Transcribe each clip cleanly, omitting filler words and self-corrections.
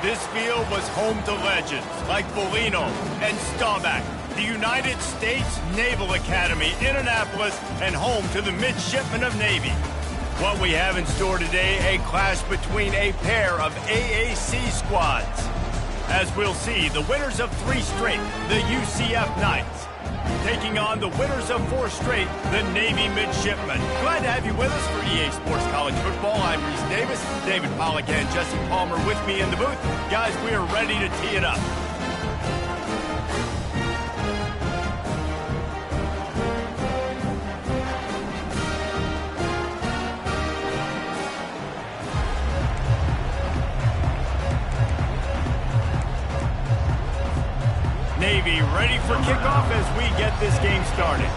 This field was home to legends like Bellino and Staubach, the United States Naval Academy in Annapolis, and home to the Midshipmen of Navy. What we have in store today, a clash between a pair of AAC squads. As we'll see, the winners of 3 straight, the UCF Knights, taking on the winners of 4 straight, the Navy Midshipmen. Glad to have you with us for EA Sports College Football. I'm Reese Davis, David Pollack and Jesse Palmer with me in the booth. Guys, we are ready to tee it up. Navy ready for kickoff as we get this game started.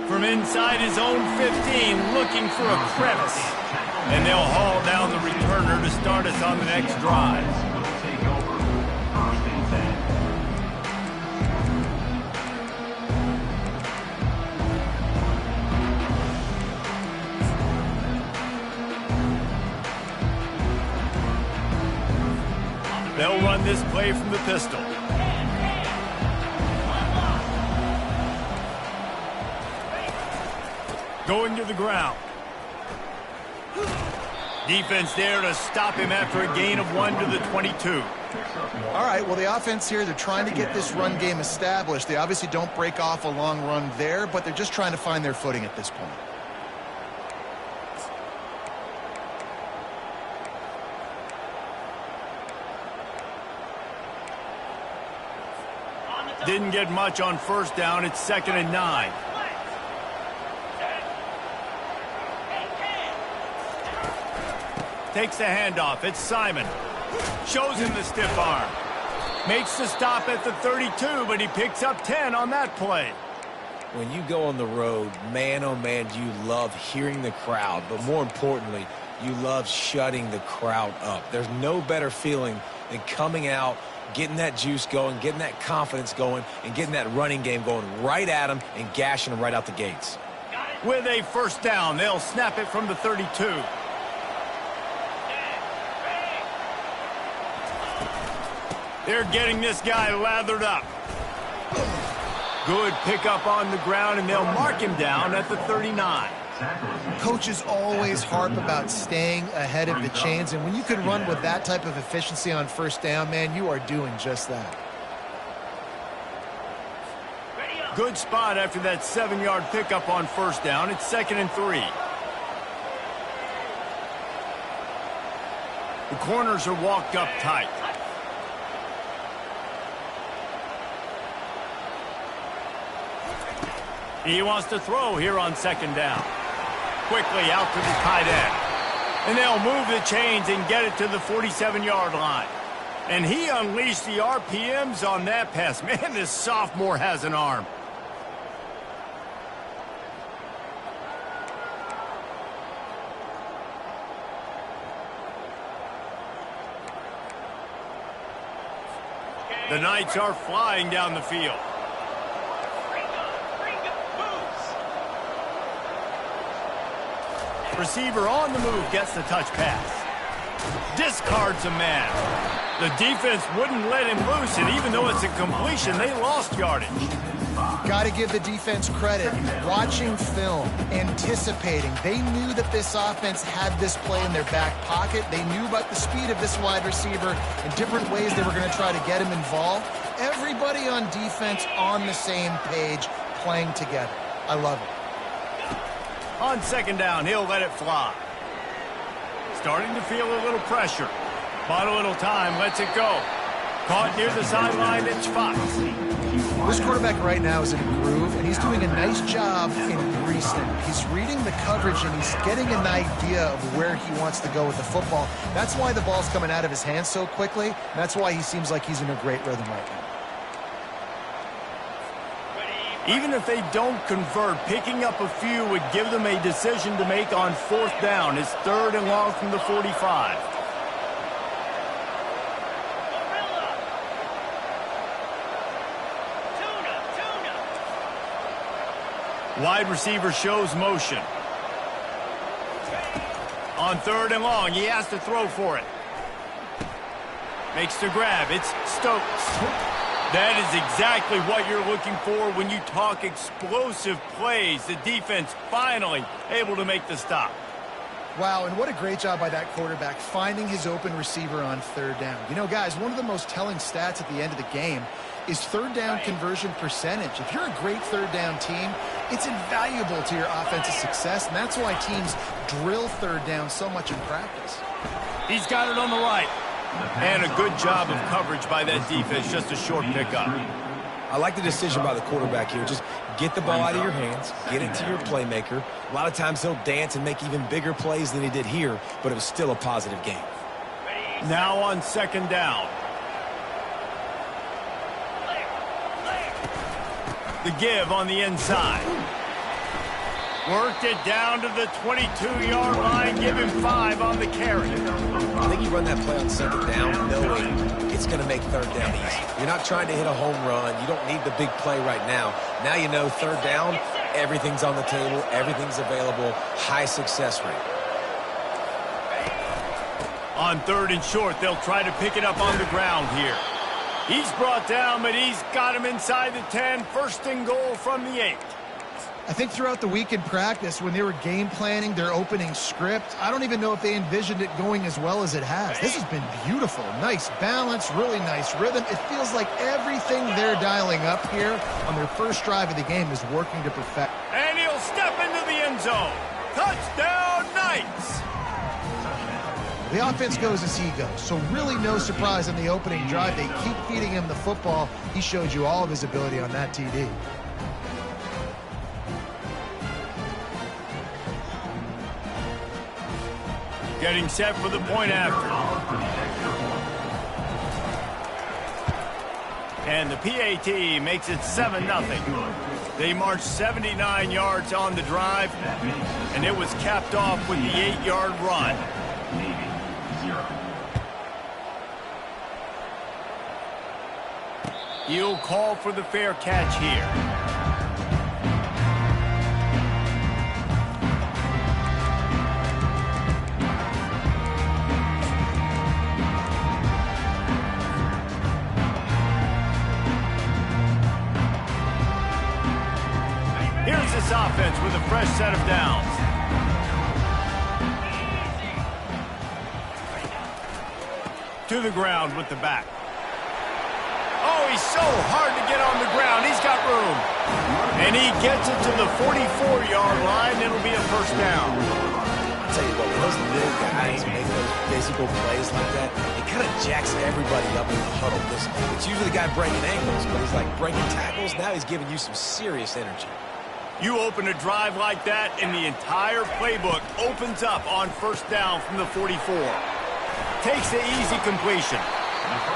From inside his own 15, looking for a crevice. And they'll haul down the returner to start us on the next drive. They'll run this play from the pistol. Going to the ground. Defense there to stop him after a gain of 1 to the 22. All right, well, the offense here, they're trying to get this run game established. They obviously don't break off a long run there, but they're just trying to find their footing at this point. Didn't get much on first down. It's 2nd and 9. Takes the handoff. It's Simon. Shows him the stiff arm. Makes the stop at the 32, but he picks up 10 on that play. When you go on the road, man, oh man, do you love hearing the crowd. But more importantly, you love shutting the crowd up. There's no better feeling than coming out, getting that juice going, getting that confidence going, and getting that running game going right at them and gashing them right out the gates. With a first down, they'll snap it from the 32. They're getting this guy lathered up. Good pickup on the ground, and they'll mark him down at the 39. Coaches always harp about staying ahead of the chains, and when you can run with that type of efficiency on first down, man, you are doing just that. Good spot after that 7-yard pickup on first down. It's 2nd and 3. The corners are walked up tight. He wants to throw here on 2nd down. Quickly out to the tight end. And they'll move the chains and get it to the 47-yard line. And he unleashed the RPMs on that pass. Man, this sophomore has an arm. The Knights are flying down the field. Receiver on the move gets the touch pass. Discards a man. The defense wouldn't let him loose, and even though it's a completion, they lost yardage. Got to give the defense credit. Watching film, anticipating. They knew that this offense had this play in their back pocket. They knew about the speed of this wide receiver and different ways they were going to try to get him involved. Everybody on defense on the same page, playing together. I love it. On 2nd down, he'll let it fly. Starting to feel a little pressure. Bought a little time, lets it go. Caught near the sideline, it's Fox. This quarterback right now is in a groove, and he's doing a nice job in greasing. He's reading the coverage, and he's getting an idea of where he wants to go with the football. That's why the ball's coming out of his hands so quickly, and that's why he seems like he's in a great rhythm right now. Even if they don't convert, picking up a few would give them a decision to make on 4th down. It's 3rd and long from the 45. Wide receiver shows motion. On 3rd and long, he has to throw for it. Makes the grab. It's Stokes. That is exactly what you're looking for when you talk explosive plays. The defense finally able to make the stop. Wow, and what a great job by that quarterback finding his open receiver on 3rd down. You know, guys, one of the most telling stats at the end of the game is 3rd down conversion percentage. If you're a great 3rd down team, it's invaluable to your offensive success, and that's why teams drill 3rd down so much in practice. He's got it on the right. And a good job of coverage by that defense, just a short pickup. I like the decision by the quarterback here. Just get the ball out of your hands, get it to your playmaker. A lot of times he'll dance and make even bigger plays than he did here, but it was still a positive game. Now on 2nd down. The give on the inside. Worked it down to the 22-yard line. Give him 5 on the carry. I think you run that play on 2nd down knowing it's going to make 3rd down easy. You're not trying to hit a home run. You don't need the big play right now. Now you know 3rd down, everything's on the table, everything's available, high success rate. On 3rd and short, they'll try to pick it up on the ground here. He's brought down, but he's got him inside the 10. 1st and goal from the 8. I think throughout the week in practice, when they were game planning their opening script, I don't even know if they envisioned it going as well as it has. This has been beautiful. Nice balance, really nice rhythm. It feels like everything they're dialing up here on their first drive of the game is working to perfect. And he'll step into the end zone. Touchdown, Knights! The offense goes as he goes, so really no surprise on the opening drive. They keep feeding him the football. He showed you all of his ability on that TD. Getting set for the point after. And the PAT makes it 7-0. They marched 79 yards on the drive, and it was capped off with the 8-yard run. He'll call for the fair catch here. Here's this offense with a fresh set of downs. To the ground with the back. Oh, he's so hard to get on the ground. He's got room. And he gets it to the 44-yard line. It'll be a 1st down. I'll tell you what, when those little guys make those physical plays like that, it kind of jacks everybody up in the huddle. It's usually the guy breaking ankles, but he's like breaking tackles. Now he's giving you some serious energy. You open a drive like that, and the entire playbook opens up on 1st down from the 44. Takes the easy completion.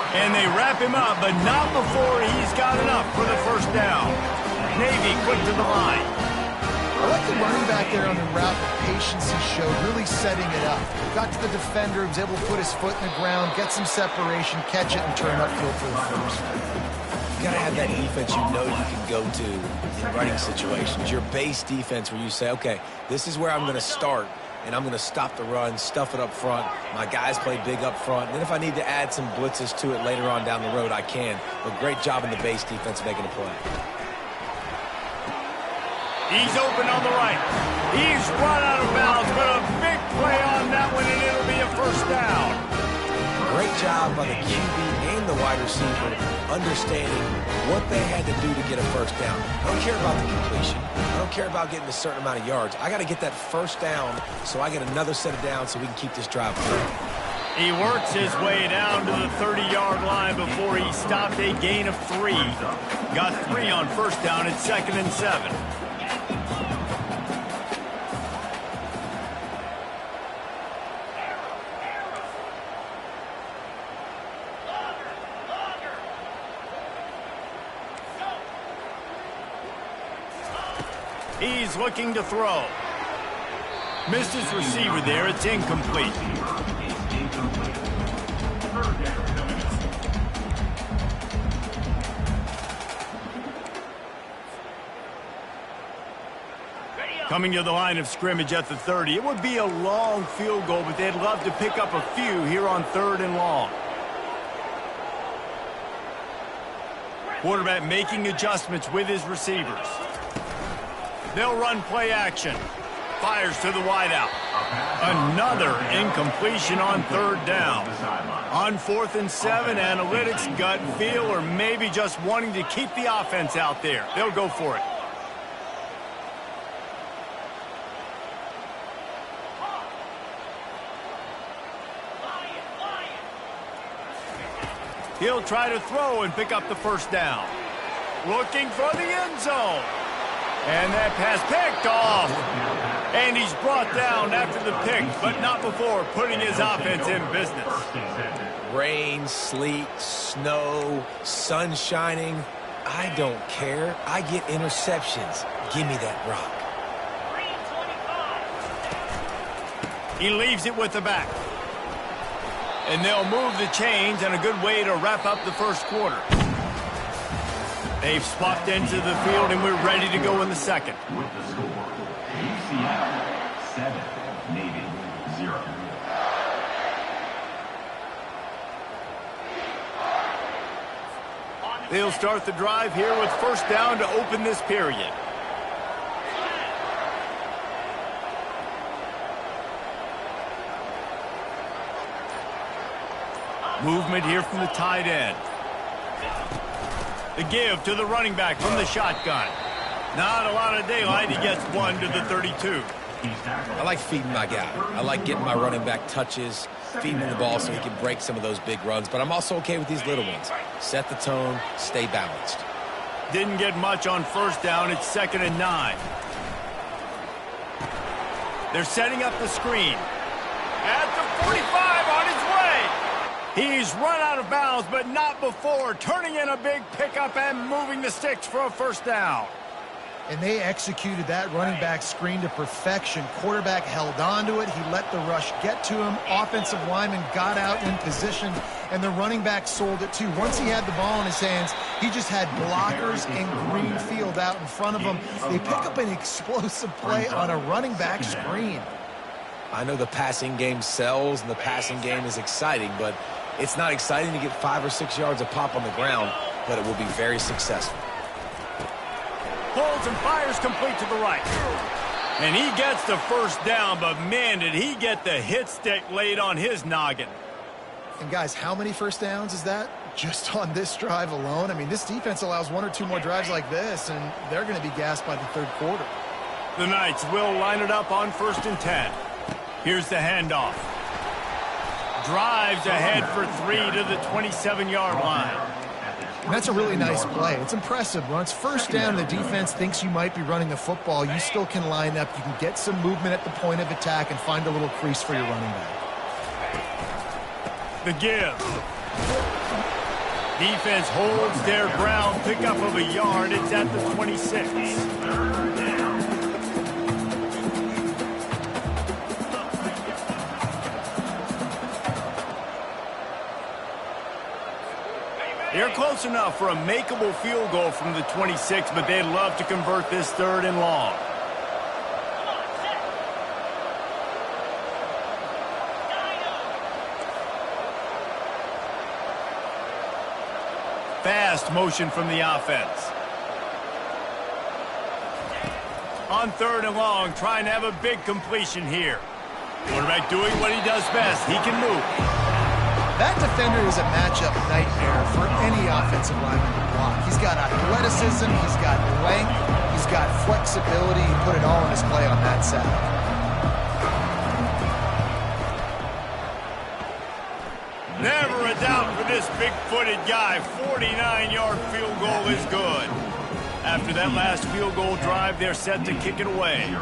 And they wrap him up, but not before he's got enough for the 1st down. Navy quick to the line. I like the running back there on the route, the patience he showed, really setting it up. Got to the defender, was able to put his foot in the ground, get some separation, catch it, and turn upfield for the 1st. You got to have that defense you know you can go to in running situations. Your base defense where you say, okay, this is where I'm going to start, and I'm going to stop the run, stuff it up front. My guys play big up front. And then if I need to add some blitzes to it later on down the road, I can. But great job in the base defense making a play. He's open on the right. He's run out of bounds, but a big play on that one, and it'll be a 1st down. Great job by the QB and the wide receiver understanding what they had to do to get a 1st down. I don't care about the completion. I don't care about getting a certain amount of yards. I got to get that 1st down so I get another set of downs so we can keep this drive going. He works his way down to the 30-yard line before he stopped a gain of 3. Got 3 on 1st down at 2nd and 7. He's looking to throw. Missed his receiver there. It's incomplete. Coming to the line of scrimmage at the 30. It would be a long field goal, but they'd love to pick up a few here on 3rd and long. Quarterback making adjustments with his receivers. They'll run play action. Fires to the wideout. Another incompletion on 3rd down. On 4th and 7, analytics, gut feel, or maybe just wanting to keep the offense out there. They'll go for it. He'll try to throw and pick up the 1st down. Looking for the end zone. And that pass picked off. And he's brought down after the pick, but not before putting his offense in business. Rain, sleet, snow, sun shining. I don't care. I get interceptions. Give me that rock. He leaves it with the back. And they'll move the chains, and a good way to wrap up the 1st quarter. They've swapped into the field, and we're ready to go in the 2nd. With the score, Seattle 7, Navy 0. They'll start the drive here with 1st down to open this period. Movement here from the tight end. The give to the running back from the shotgun. Not a lot of daylight. He gets 1 to the 32. I like feeding my guy. I like getting my running back touches, feeding him the ball so he can break some of those big runs. But I'm also okay with these little ones. Set the tone, stay balanced. Didn't get much on 1st down. It's 2nd and 9. They're setting up the screen. At the 45 on his way. He's run out of bounds, but not before turning in a big pickup and moving the sticks for a 1st down. And they executed that running back screen to perfection. Quarterback held on to it. He let the rush get to him. Offensive lineman got out in position, and the running back sold it too. Once he had the ball in his hands, he just had blockers and green field out in front of him. They pick up an explosive play on a running back screen. I know the passing game sells and the passing game is exciting, but it's not exciting to get 5 or 6 yards of pop on the ground, but it will be very successful. Pulls and fires complete to the right. And he gets the 1st down, but man, did he get the hit stick laid on his noggin. And guys, how many 1st downs is that? Just on this drive alone? I mean, this defense allows 1 or 2 more drives like this, and they're going to be gassed by the 3rd quarter. The Knights will line it up on 1st and 10. Here's the handoff. Drives ahead for 3 to the 27-yard line. And that's a really nice play. It's impressive. When it's 1st down, the defense thinks you might be running the football. You still can line up. You can get some movement at the point of attack and find a little crease for your running back. The give. Defense holds their ground. Pickup of a yard. It's at the 26. They're close enough for a makeable field goal from the 26, but they'd love to convert this 3rd and long. Fast motion from the offense. On 3rd and long, trying to have a big completion here. Quarterback doing what he does best. He can move. That defender is a matchup nightmare for any offensive lineman to block. He's got athleticism, he's got length, he's got flexibility. He put it all in his play on that side. Never a doubt for this big-footed guy. 49-yard field goal is good. After that last field goal drive, they're set to kick it away.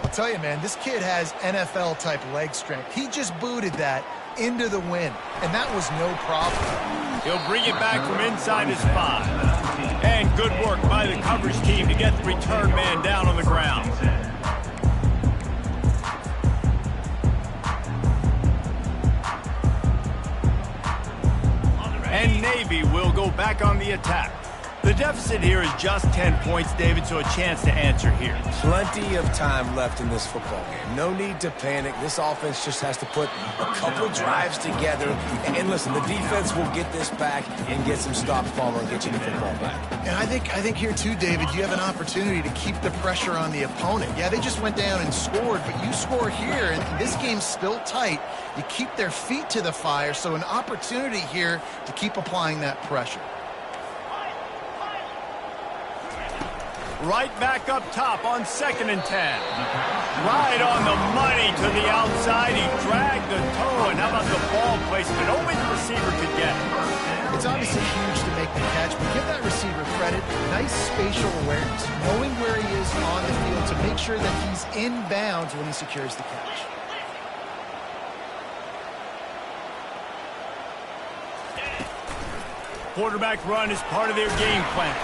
I'll tell you, man, this kid has NFL-type leg strength. He just booted that into the wind, and that was no problem. He'll bring it back from inside his 5. And good work by the coverage team to get the return man down on the ground. And Navy will go back on the attack. The deficit here is just 10 points, David, so a chance to answer here. Plenty of time left in this football game. No need to panic. This offense just has to put a couple drives together. And listen, the defense will get this back and get some stops, Palmer, and get you the football back. And I think here too, David, you have an opportunity to keep the pressure on the opponent. Yeah, they just went down and scored, but you score here, and this game's still tight. You keep their feet to the fire, so an opportunity here to keep applying that pressure. Right back up top on 2nd and 10. Right on the money to the outside. He dragged the toe, and how about the ball placement? Only the receiver could get it. It's obviously huge to make the catch, but give that receiver credit. Nice spatial awareness, knowing where he is on the field to make sure that he's in bounds when he secures the catch. Quarterback run is part of their game plan.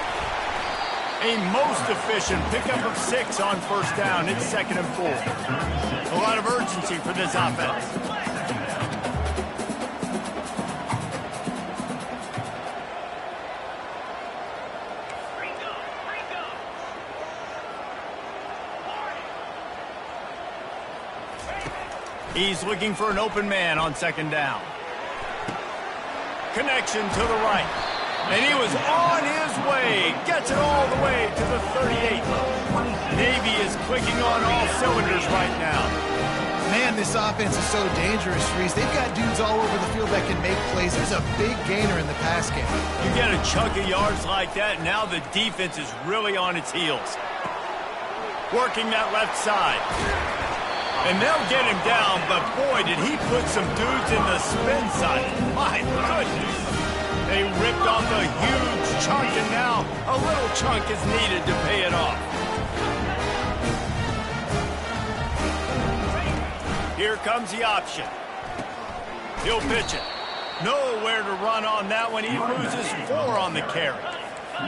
A most efficient pickup of 6 on 1st down. It's 2nd and 4. A lot of urgency for this offense. He's looking for an open man on 2nd down. Connection to the right. And he was on his way. Gets it all the way to the 38. Navy is clicking on all cylinders right now. Man, this offense is so dangerous, Reese. They've got dudes all over the field that can make plays. There's a big gainer in the pass game. You get a chunk of yards like that, now the defense is really on its heels. Working that left side. And they'll get him down, but boy, did he put some dudes in the spin side. My goodness. They ripped off a huge chunk, and now a little chunk is needed to pay it off. Here comes the option. He'll pitch it. Nowhere to run on that one. He loses 4 on the carry.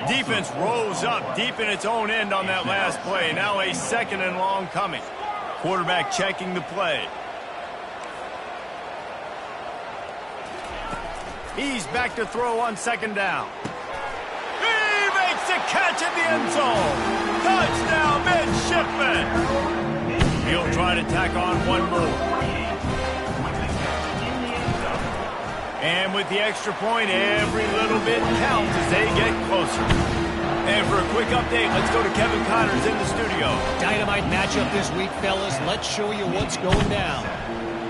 Defense rose up deep in its own end on that last play. Now a 2nd and long coming. Quarterback checking the play. He's back to throw on 2nd down. He makes a catch in the end zone. Touchdown, midshipman. He'll try to tack on one more. And with the extra point, every little bit counts as they get closer. And for a quick update, let's go to Kevin Connors in the studio. Dynamite matchup this week, fellas. Let's show you what's going down.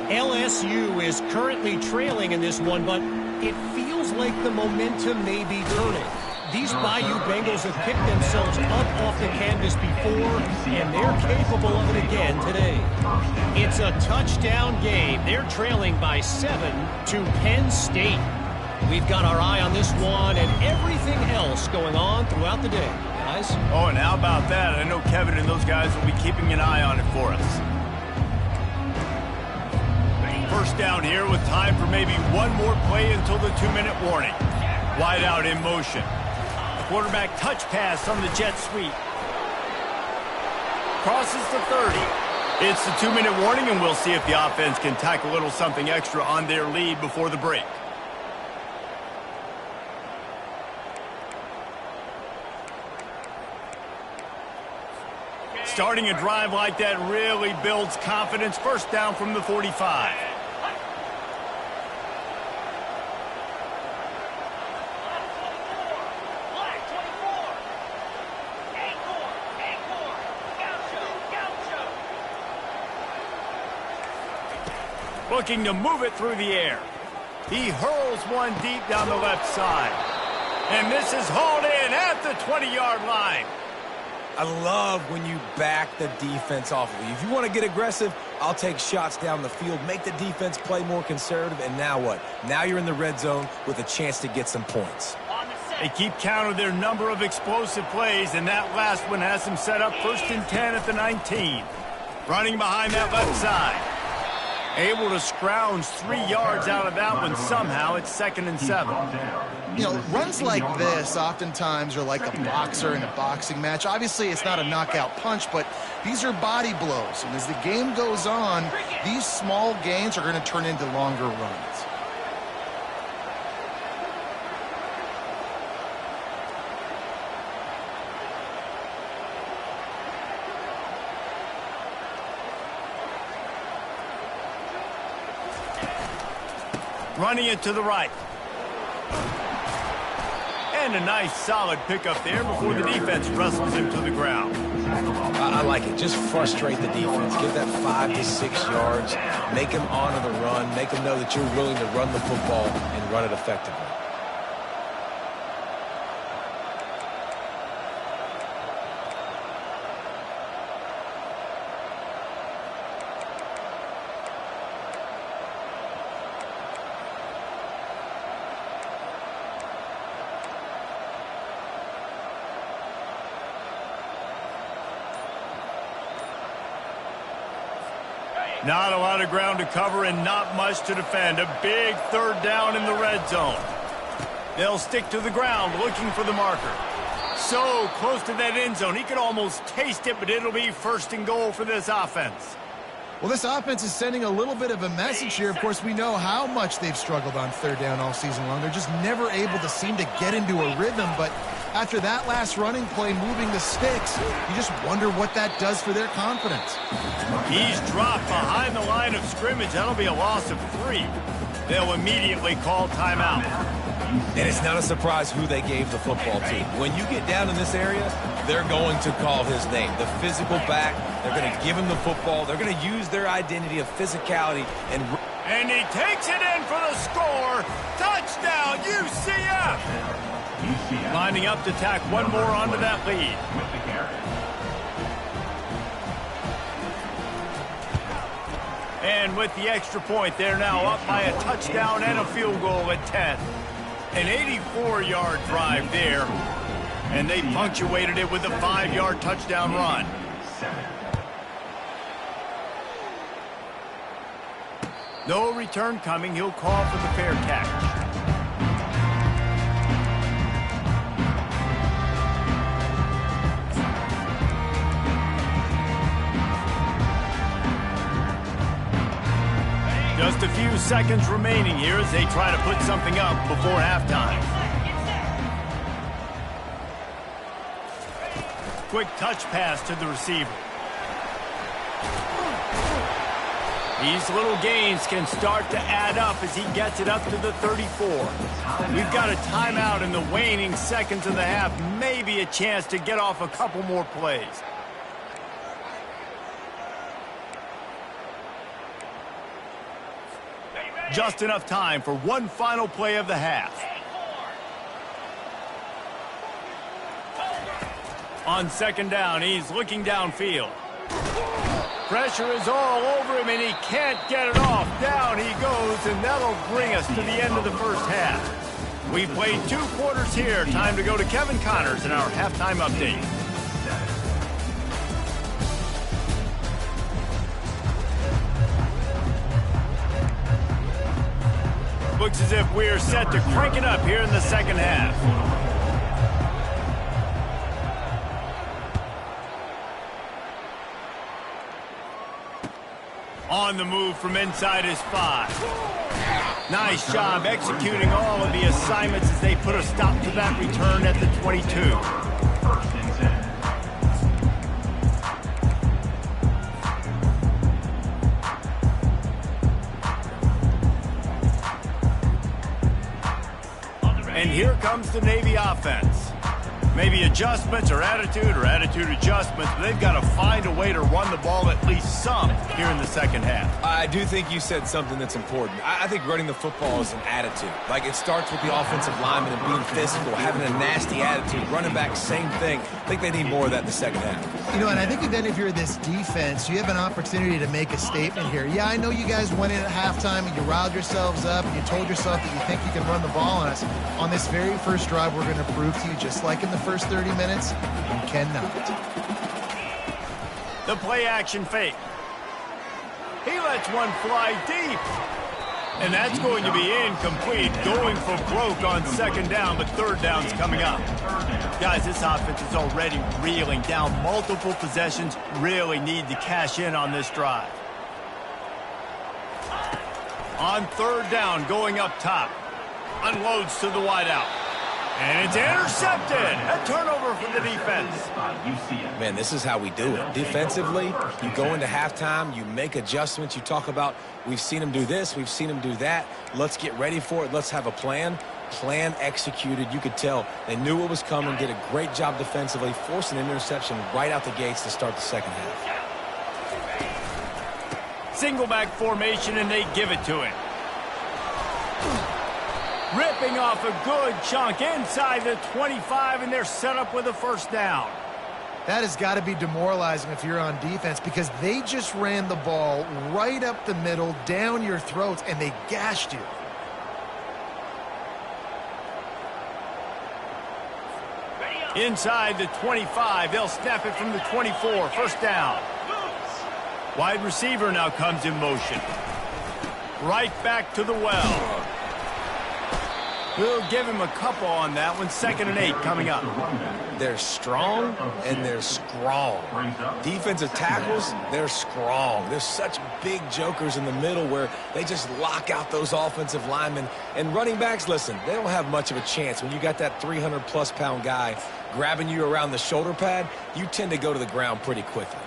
LSU is currently trailing in this one, but it feels like the momentum may be turning. These Bayou Bengals have picked themselves up off the canvas before, and they're capable of it again today. It's a touchdown game. They're trailing by 7 to Penn State. We've got our eye on this one and everything else going on throughout the day. Guys? Oh, and how about that? I know Kevin and those guys will be keeping an eye on it for us. 1st down here with time for maybe one more play until the 2-minute warning. Wide out in motion. Quarterback touch pass on the jet sweep. Crosses the 30. It's the 2-minute warning, and we'll see if the offense can tack a little something extra on their lead before the break. Starting a drive like that really builds confidence. 1st down from the 45. Looking to move it through the air. He hurls one deep down the left side. And this is hauled in at the 20-yard line. I love when you back the defense off of you. If you want to get aggressive, I'll take shots down the field, make the defense play more conservative, and now what? Now you're in the red zone with a chance to get some points. They keep count of their number of explosive plays, and that last one has them set up 1st and 10 at the 19. Running behind that left side. Able to scrounge 3 yards out of that one somehow. It's 2nd and 7. You know, runs like this oftentimes are like a boxer in a boxing match. Obviously, it's not a knockout punch, but these are body blows. And as the game goes on, these small gains are going to turn into longer runs. Running it to the right. And a nice solid pickup there before the defense wrestles him to the ground. I like it. Just frustrate the defense. Give that 5 to 6 yards. Make them honor the run. Make them know that you're willing to run the football and run it effectively. Not a lot of ground to cover and not much to defend. A big third down in the red zone. They'll stick to the ground looking for the marker. So close to that end zone. He could almost taste it, but it'll be first and goal for this offense. Well, this offense is sending a little bit of a message here. Of course, we know how much they've struggled on third down all season long. They're just never able to seem to get into a rhythm. But after that last running play, moving the sticks, you just wonder what that does for their confidence. He's dropped behind the line of scrimmage. That'll be a loss of 3. They'll immediately call timeout. And it's not a surprise who they gave the football to. When you get down in this area, they're going to call his name. The physical back, they're going to give him the football. They're going to use their identity of physicality. And he takes it in for the score. Touchdown, UCF! Lining up to tack one more onto that lead. And with the extra point, they're now up by a touchdown and a field goal at 10. An 84-yard drive there, and they punctuated it with a 5-yard touchdown run. No return coming. He'll call for the fair catch. Just a few seconds remaining here as they try to put something up before halftime. Quick touch pass to the receiver. These little gains can start to add up as he gets it up to the 34. We've got a timeout in the waning seconds of the half. Maybe a chance to get off a couple more plays. Just enough time for one final play of the half. On second down, he's looking downfield. Pressure is all over him, and he can't get it off. Down he goes, and that'll bring us to the end of the first half. We've played 2 quarters here. Time to go to Kevin Connors in our halftime update. Looks as if we're set to crank it up here in the second half. On the move from inside his 5. Nice job executing all of the assignments as they put a stop to that return at the 22. First and 10. And here comes the Navy offense. Maybe adjustments or attitude adjustments, but they've got to find a way to run the ball at least some here in the second half. I do think you said something that's important. I think running the football is an attitude. Like, it starts with the offensive lineman and being physical, having a nasty attitude. Running back, same thing. I think they need more of that in the second half. You know, and I think then if you're this defense, you have an opportunity to make a statement here. Yeah, I know you guys went in at halftime and you riled yourselves up and you told yourself that you think you can run the ball on us. On this very first drive, we're going to prove to you, just like in the first 30 minutes, you cannot. The play action fake. He lets one fly deep. And that's going to be incomplete. Going for broke on second down, but third down's coming up. Guys, this offense is already reeling down multiple possessions. Really need to cash in on this drive. On third down, going up top. Unloads to the wideout. And it's intercepted. A turnover for the defense. Man, this is how we do it. Defensively, you go into halftime, you make adjustments. You talk about, we've seen them do this, we've seen them do that. Let's get ready for it. Let's have a plan. Plan executed. You could tell they knew what was coming, did a great job defensively, forcing an interception right out the gates to start the second half. Single back formation, and they give it to him. Ripping off a good chunk inside the 25, and they're set up with a first down. That has got to be demoralizing if you're on defense, because they just ran the ball right up the middle, down your throats, and they gashed you. Inside the 25, they'll snap it from the 24, first down. Wide receiver now comes in motion. Right back to the well. We'll give him a couple on that one. 2nd and 8 coming up. They're strong and they're strong. Defensive tackles, they're strong. There's such big jokers in the middle where they just lock out those offensive linemen. And running backs, listen, they don't have much of a chance. When you got that 300-plus pound guy grabbing you around the shoulder pad, you tend to go to the ground pretty quickly.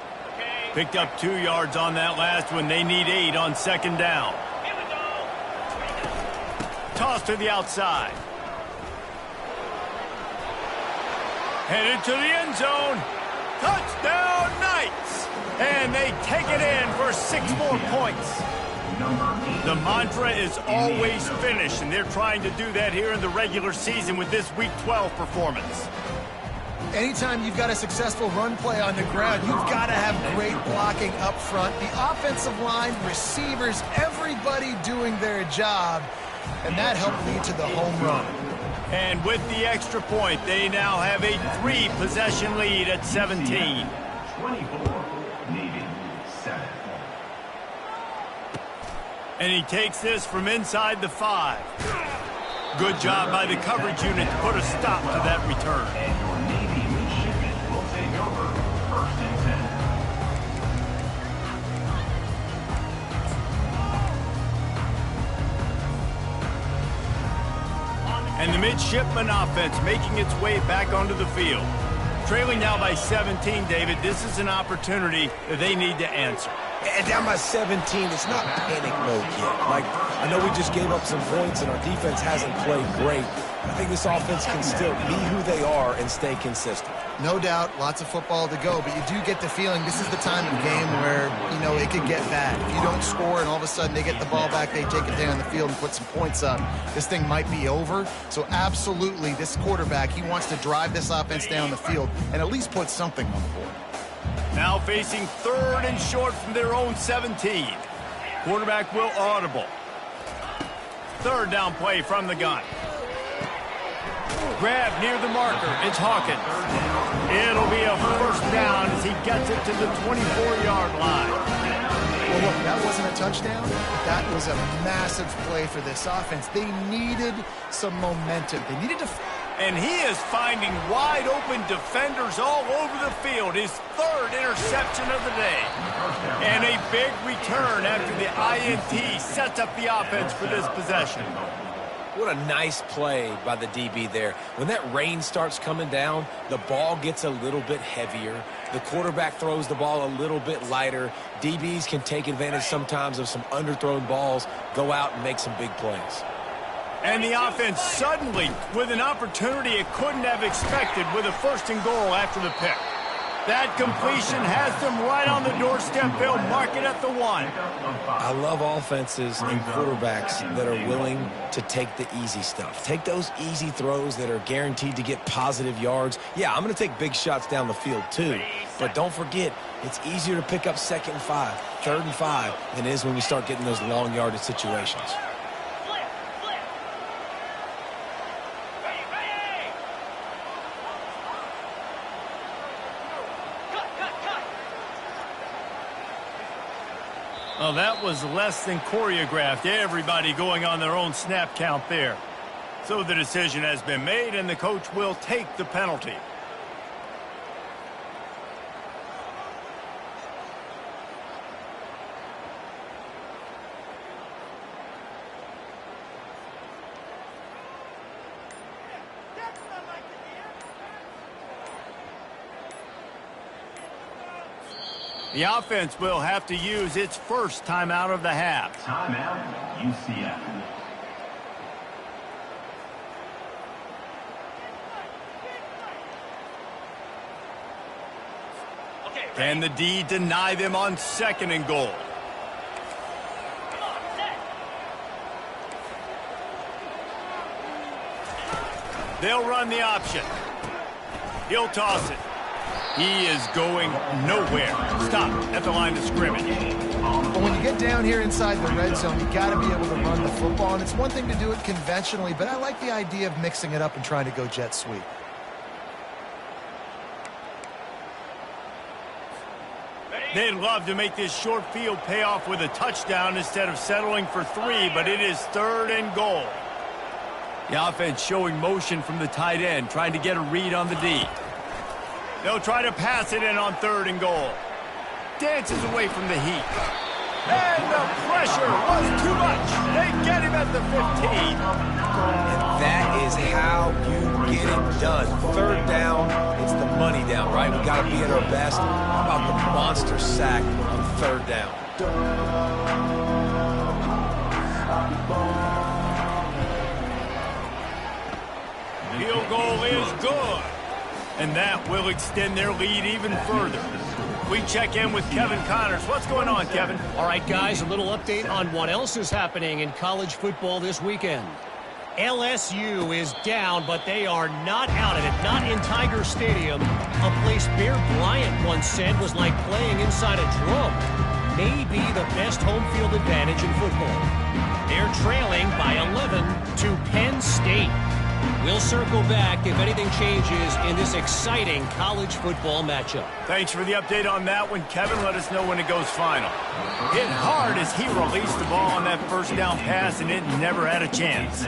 Picked up 2 yards on that last one. They need 8 on 2nd down. Toss to the outside. Headed to the end zone. Touchdown Knights! And they take it in for 6 more points. The mantra is always finish, and they're trying to do that here in the regular season with this Week 12 performance. Anytime you've got a successful run play on the ground, you've got to have great blocking up front. The offensive line, receivers, everybody doing their job. And that helped lead to the home run. And with the extra point, they now have a 3-possession lead at 17. 24, needing 7. And he takes this from inside the 5. Good job by the coverage unit to put a stop to that return. And your Navy midshipmen will take over 1st and 10. And the midshipman offense making its way back onto the field. Trailing now by 17, David, this is an opportunity that they need to answer. And down by 17, it's not panic mode yet. Like, I know we just gave up some points and our defense hasn't played great. I think this offense can still be who they are and stay consistent. No doubt, lots of football to go, but you do get the feeling this is the time of game where, you know, it could get bad. If you don't score and all of a sudden they get the ball back, they take it down the field and put some points up, this thing might be over. So absolutely, this quarterback, he wants to drive this offense down the field and at least put something on the board. Now facing 3rd and short from their own 17. Quarterback will audible. 3rd down play from the gun. Grab near the marker. It's Hawkins. It'll be a first down as he gets it to the 24-yard line. Well, look, that wasn't a touchdown. That was a massive play for this offense. They needed some momentum. They needed to... And he is finding wide-open defenders all over the field. His 3rd interception of the day. And a big return after the INT sets up the offense for this possession. What a nice play by the DB there. When that rain starts coming down, the ball gets a little bit heavier. The quarterback throws the ball a little bit lighter. DBs can take advantage sometimes of some underthrown balls, go out and make some big plays. And the offense suddenly with an opportunity it couldn't have expected with a 1st and goal after the pick. That completion has them right on the doorstep. They'll mark it at the 1. I love offenses and quarterbacks that are willing to take the easy stuff. Take those easy throws that are guaranteed to get positive yards. Yeah, I'm going to take big shots down the field too. But don't forget, it's easier to pick up 2nd and 5, 3rd and 5 than it is when we start getting those long yardage situations. Oh, that was less than choreographed. Everybody going on their own snap count there. So the decision has been made, and the coach will take the penalty. The offense will have to use its first timeout of the half. Timeout, UCF. Can the D deny them on 2nd and goal? They'll run the option. He'll toss it. He is going nowhere. Stop at the line of scrimmage. But when you get down here inside the red zone, you got to be able to run the football. And it's one thing to do it conventionally, but I like the idea of mixing it up and trying to go jet sweep. They'd love to make this short field pay off with a touchdown instead of settling for 3, but it is 3rd and goal. The offense showing motion from the tight end, trying to get a read on the D. They'll try to pass it in on 3rd and goal. Dances away from the heat. And the pressure was too much. They get him at the 15. And that is how you get it done. 3rd down, it's the money down, right? We got to be at our best. How about the monster sack on 3rd down? Field goal is good. And that will extend their lead even further. We check in with Kevin Connors. What's going on, Kevin? All right, guys, a little update on what else is happening in college football this weekend. LSU is down, but they are not out of it, not in Tiger Stadium, a place Bear Bryant once said was like playing inside a drum. Maybe the best home field advantage in football. They're trailing by 11 to Penn State. We'll circle back if anything changes in this exciting college football matchup. Thanks for the update on that one, Kevin. Let us know when it goes final. Hit hard as he released the ball on that 1st down pass, and it never had a chance.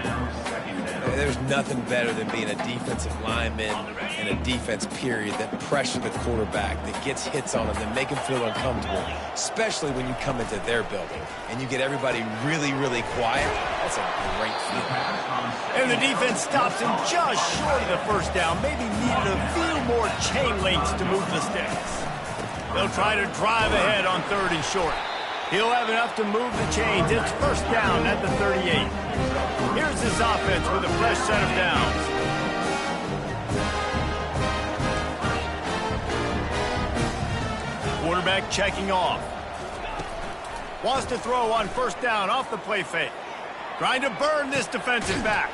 There's nothing better than being a defensive lineman and a defense period that pressure the quarterback, that gets hits on him, that make him feel uncomfortable, especially when you come into their building and you get everybody really, really quiet. That's a great feeling. And the defense stops him just short of the 1st down. Maybe needed a few more chain links to move the sticks. They'll try to drive ahead on 3rd and short. He'll have enough to move the chains. It's 1st down at the 38. Here's his offense with a fresh set of downs. Quarterback checking off. Wants to throw on 1st down off the play fake. Trying to burn this defensive back.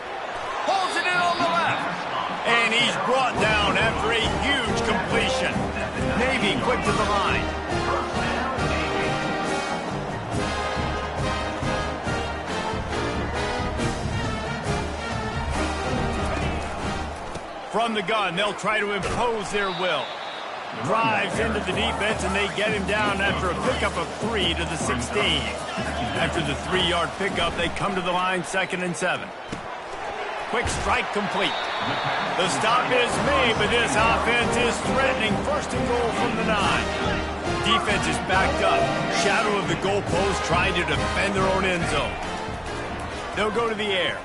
Pulls it in on the left. And he's brought down after a huge completion. Navy quick to the line. From the gun, they'll try to impose their will. Drives into the defense, and they get him down after a pickup of 3 to the 16. After the 3-yard pickup, they come to the line 2nd and 7. Quick strike complete. The stop is made, but this offense is threatening 1st and goal from the 9. Defense is backed up. Shadow of the goalpost trying to defend their own end zone. They'll go to the air.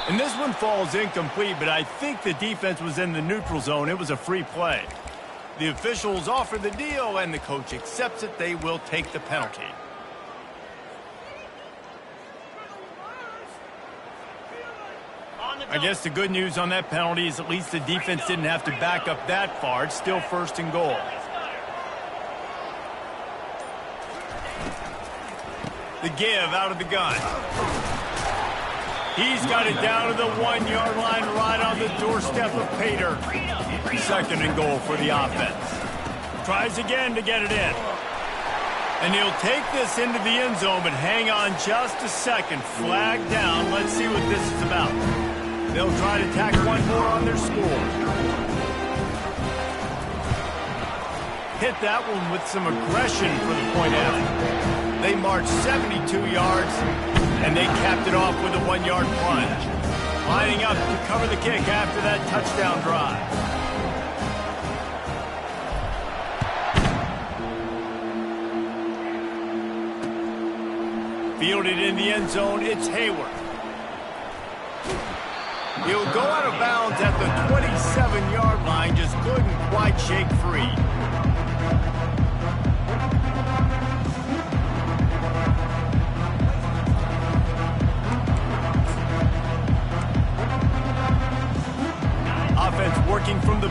And this one falls incomplete, but I think the defense was in the neutral zone. It was a free play. The officials offer the deal, and the coach accepts it. They will take the penalty. I guess the good news on that penalty is at least the defense didn't have to back up that far. It's still 1st and goal. The give out of the gun. He's got it down to the 1-yard line right on the doorstep of Pater. 2nd and goal for the offense. Tries again to get it in. And he'll take this into the end zone, but hang on just a second. Flag down. Let's see what this is about. They'll try to tack one more on their score. Hit that one with some aggression for the point after. They marched 72 yards, and they capped it off with a 1-yard plunge. Lining up to cover the kick after that touchdown drive. Fielded in the end zone, it's Hayward. He'll go out of bounds at the 27-yard line, just couldn't quite shake free.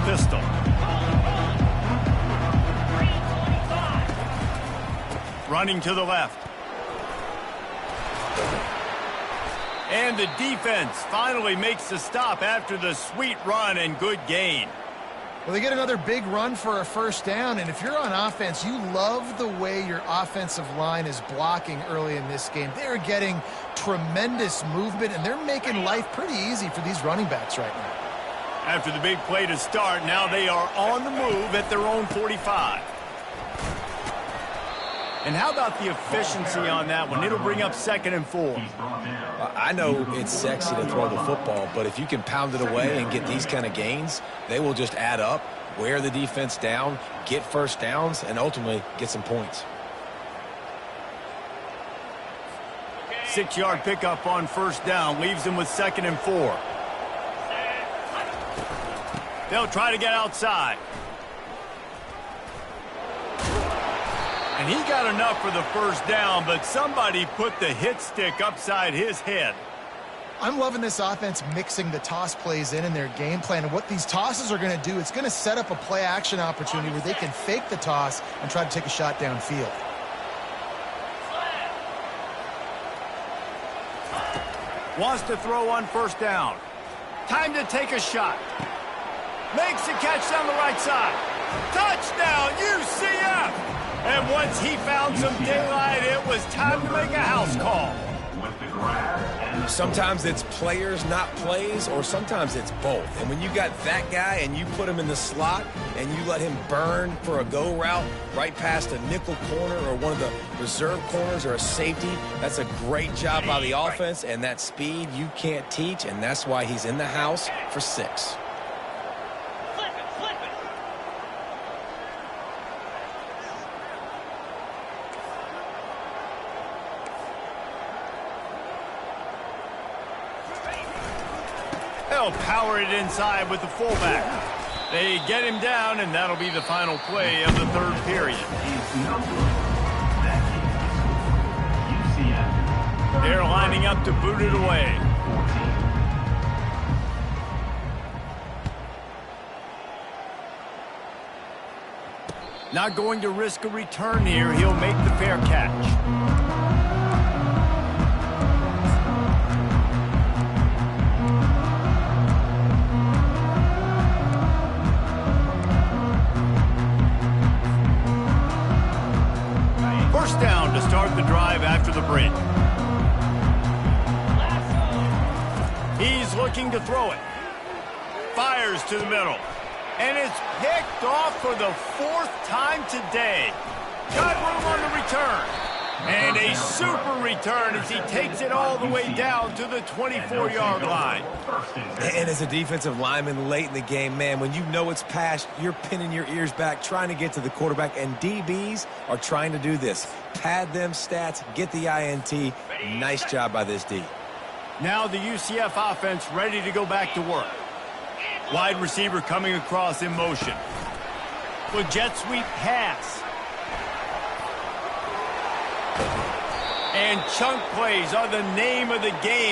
pistol. Running to the left. And the defense finally makes the stop after the sweet run and good gain. Well, they get another big run for a first down, and if you're on offense, you love the way your offensive line is blocking early in this game. They're getting tremendous movement, and they're making life pretty easy for these running backs right now. After the big play to start, now they are on the move at their own 45. And how about the efficiency on that one? It'll bring up 2nd and 4. I know it's sexy to throw the football, but if you can pound it away and get these kind of gains, they will just add up, wear the defense down, get first downs, and ultimately get some points. 6-yard pickup on first down leaves them with 2nd and 4. They'll try to get outside. And he got enough for the first down, but somebody put the hit stick upside his head. I'm loving this offense mixing the toss plays in their game plan. And what these tosses are going to do, it's going to set up a play-action opportunity where they can fake the toss and try to take a shot downfield. Wants to throw on first down. Time to take a shot. Makes the catch down the right side. Touchdown, UCF! And once he found some daylight, it was time to make a house call. Sometimes it's players, not plays, or sometimes it's both. And when you got that guy and you put him in the slot and you let him burn for a go route right past a nickel corner or one of the reserve corners or a safety, that's a great job by the offense, and that speed you can't teach, and that's why he's in the house for 6. They'll power it inside with the fullback. They get him down, and that'll be the final play of the 3rd period. They're lining up to boot it away. Not going to risk a return here. He'll make the fair catch. First down to start the drive after the break. He's looking to throw it. Fires to the middle. And it's picked off for the 4th time today. Got room on the return. And a super return as he takes it all the way down to the 24-yard line. And as a defensive lineman late in the game, man, when you know it's past, you're pinning your ears back, trying to get to the quarterback, and DBs are trying to do this. Pad them stats, get the INT. Nice job by this D. Now the UCF offense ready to go back to work. Wide receiver coming across in motion. With jet sweep pass. And chunk plays are the name of the game.